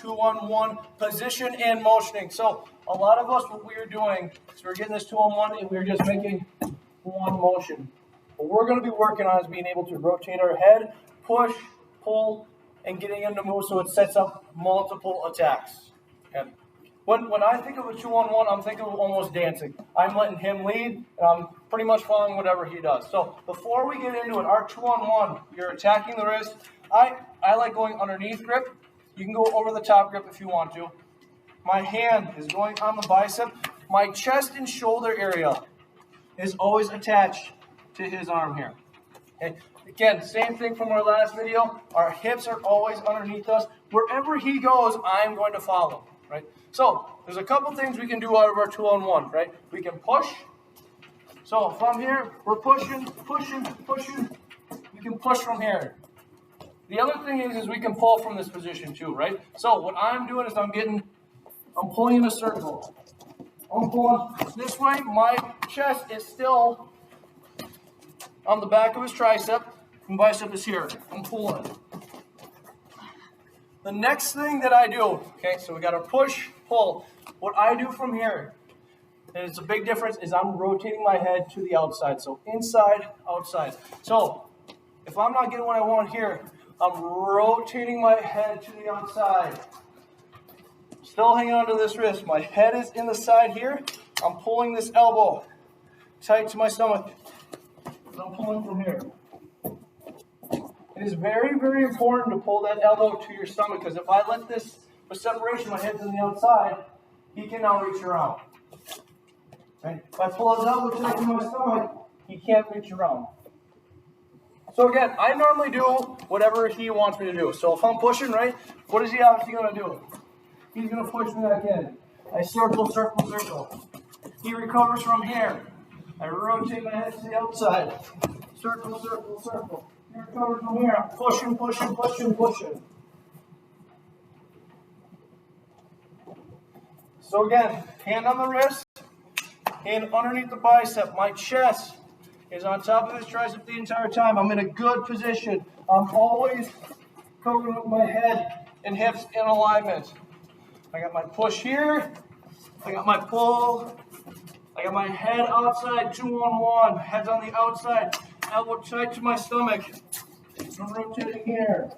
2-on-1 position and motioning. So a lot of us, what we're doing is we're getting this 2-on-1 and we're just making one motion. What we're going to be working on is being able to rotate our head, push, pull, and getting into move so it sets up multiple attacks. Okay. When I think of a 2-on-1, I'm thinking of almost dancing. I'm letting him lead, and I'm pretty much following whatever he does. So before we get into it, our 2-on-1, you're attacking the wrist. I like going underneath grip. You can go over the top grip if you want to. My hand is going on the bicep. My chest and shoulder area is always attached to his arm here. Okay. Again, same thing from our last video. Our hips are always underneath us. Wherever he goes, I'm going to follow. Right? So there's a couple things we can do out of our 2-on-1, right? We can push. So from here, we're pushing, pushing, pushing. We can push from here. The other thing is we can pull from this position too, right? So what I'm doing is I'm pulling in a circle. I'm pulling this way. My chest is still on the back of his tricep, and bicep is here. I'm pulling. The next thing that I do, okay, so we got a push, pull. What I do from here, and it's a big difference, is I'm rotating my head to the outside. So inside, outside. So if I'm not getting what I want here, I'm rotating my head to the outside. Still hanging onto this wrist. My head is in the side here. I'm pulling this elbow tight to my stomach. And I'm pulling from here. It is very, very important to pull that elbow to your stomach, because if I let this, with separation, my head's on the outside, he can now reach around. Right? If I pull his elbow tight to my stomach, he can't reach around. So again, I normally do whatever he wants me to do. So if I'm pushing, right, what is he obviously going to do? He's going to push me back in. I circle, circle, circle. He recovers from here. I rotate my head to the outside. Circle, circle, circle. He recovers from here. I'm pushing, pushing, pushing, pushing. So again, hand on the wrist, hand underneath the bicep. My chest is on top of his tricep the entire time. I'm in a good position. I'm always covering with my head and hips in alignment. I got my push here. I got my pull. I got my head outside, 2-on-1. Head's on the outside. Elbow tight to my stomach. I'm rotating here.